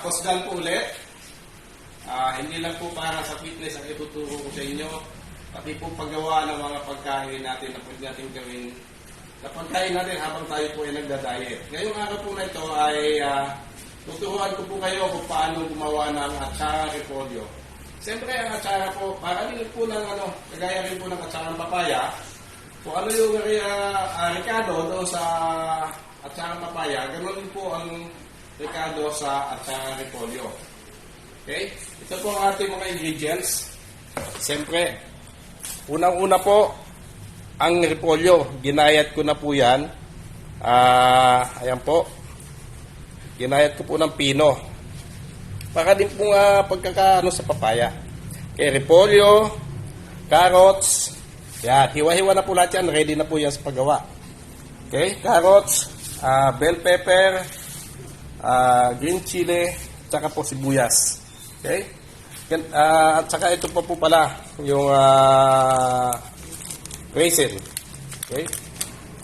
Kusgan po ulit. Hindi lang po para sa fitness ang ituturo ko sa inyo. Pati po paggawa ng mga pagkain natin na pwede natin gawin. Na pagkain natin habang tayo po ay nagda-diet. Ngayong araw po na ito ay tuturuan ko po kayo kung paano gumawa ng atsara repolyo. Siyempre ang atsara po, para din po ng kagaya rin po ng atsara ng papaya. Kung ano yung rekado doon sa atsara ng papaya, ganoon din po ang rekado sa atsara repolyo. Okay? Ito po ang ating mga ingredients. Siyempre, unang-una po, ang repolyo. Ginayat ko na po yan. Ayan po. Ginayat ko po ng pino. Para din po pagkakaano sa papaya. Okay, repolyo, carrots. Yan, hiwa-hiwa na po lahat yan. Ready na po yan sa paggawa. Okay, carrots, bell pepper, green chili, tsaka po sibuyas. Okay? At saka ito pa po pala yung raisin. Okay?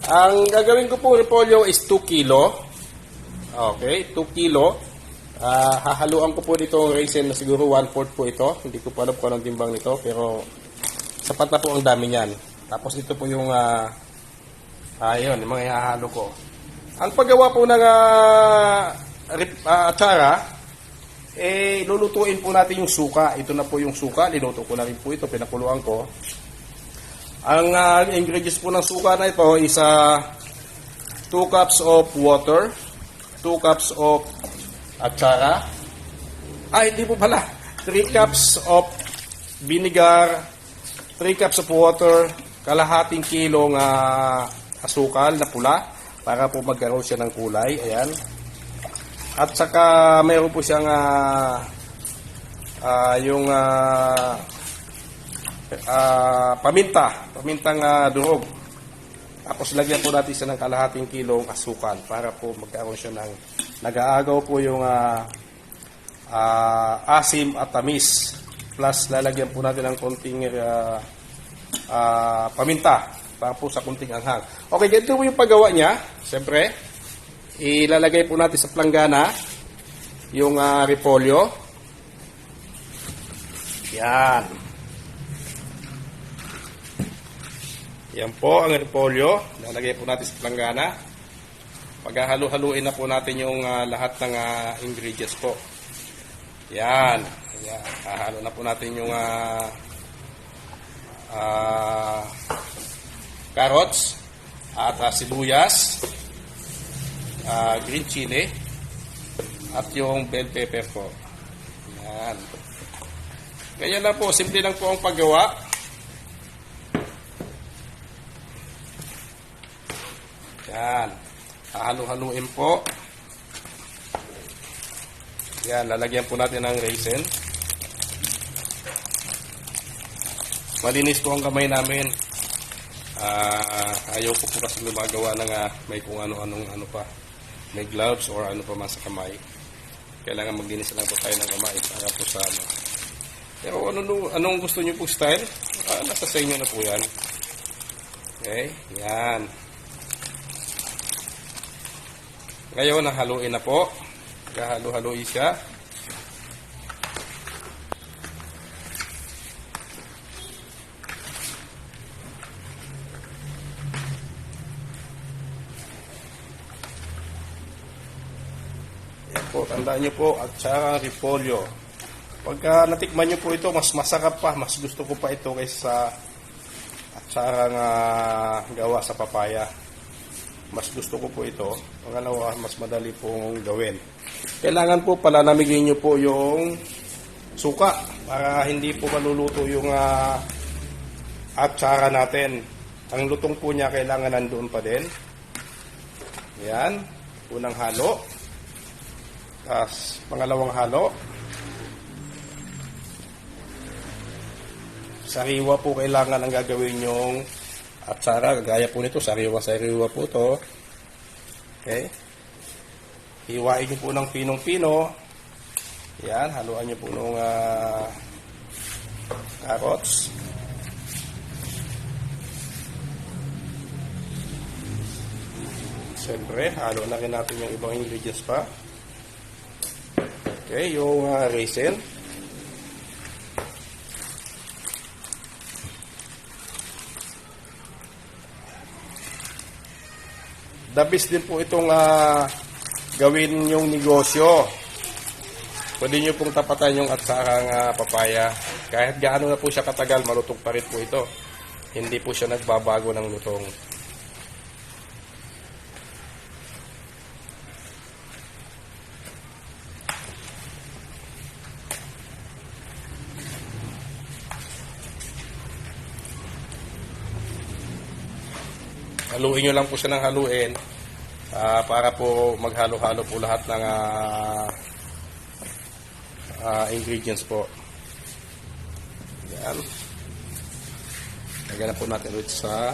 Ang gagawin ko po repolyo is 2 kilo. Okay, 2 kilo. Hahaluan ko po dito ang raisin na siguro 1/4 po ito. Hindi ko pa alam kung anong timbang nito, pero sapat na po ang dami niyan. Tapos ito po yung yun, yung mga ihahalo ko. Ang paggawa po ng atsara, lulutuin po natin yung suka. Ito na po yung suka. Linuto ko na rin po ito. Pinakuluan ko. Ang ingredients po ng suka na ito is 2 cups of water, 2 cups of atsara. Hindi po pala. 3 cups of vinegar, 3 cups of water, kalahating kilong asukal na pula para po magkaroon siya ng kulay. Ayan. At saka mayroon po siyang yung pamintang durog. Tapos lagyan po natin siya ng kalahating kilong asukal para po magkaroon siya ng nag-aagaw po yung asim at tamis. Plus lalagyan po natin ng konting paminta para po sa konting anghang. Okay, ganito po yung paggawa niya. Siyempre, ilalagay po natin sa planggana yung repolyo. Yan. Yan po ang repolyo. Lalagay po natin sa planggana. Paghahalo-haluin na po natin yung lahat ng ingredients po. Yan. Yan. Hahalo na po natin yung carrots at sibuyas, green chili at yung bell pepper po. Yan. Ganyan lang po. Simple lang po ang paggawa. Yan. Hahalo-haluin po. Yan. Lalagyan po natin ng raisin. Malinis po ang kamay namin. Ayaw ko po kasi gumagawa ng may kung ano pa. May gloves or ano pa man sa kamay. Kailangan maglinis lang po tayo ng kamay para po sa ano. Pero anong gusto nyo po style? Nasa sa inyo na po yan. Okay. Yan. Ngayon, haluin na po. Halo-haluin siya. Yan po, tandaan nyo po, atsara repolyo. Pagka natikman nyo po ito, mas masarap pa. Mas gusto ko pa ito kaysa atsarang gawa sa papaya. Mas gusto ko po ito. Pangalawa, mas madali pong gawin. Kailangan po palamigin nyo po yung suka para hindi po maluluto yung atsara natin. Ang lutong po niya kailangan nandoon pa din. Yan. Unang halo. Tapos pangalawang halo. Sariwa po kailangan ang gagawin yung atsara. Gaya po nito, sariwa po to. Okay. Hiwain nyo po ng pinong-pino. Yan, haluan nyo po ng carrots. Siyempre, halo na rin natin yung ibang ingredients pa. Okay, yung raisin. The best din po itong gawin yung negosyo. Pwede nyo pong tapatan yung atsakang papaya. Kahit gaano na po siya katagal, malutong pa rin po ito. Hindi po siya nagbabago ng lutong. Haluin nyo lang po siya ng haluin para po maghalo-halo po lahat ng ingredients po. Yan. Lagyan na po natin ulit sa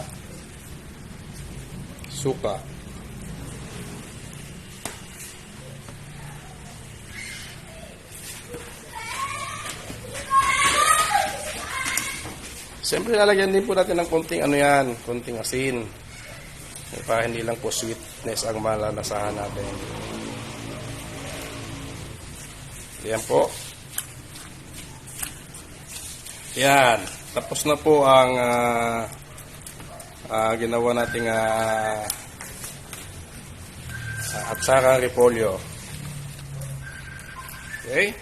suka. Siyempre lalagyan din po natin ng konting konting asin. Para hindi lang po sweetness ang malalasahan natin. Yan po. Yan. Tapos na po ang ginawa nating atsaka repolyo. Okay?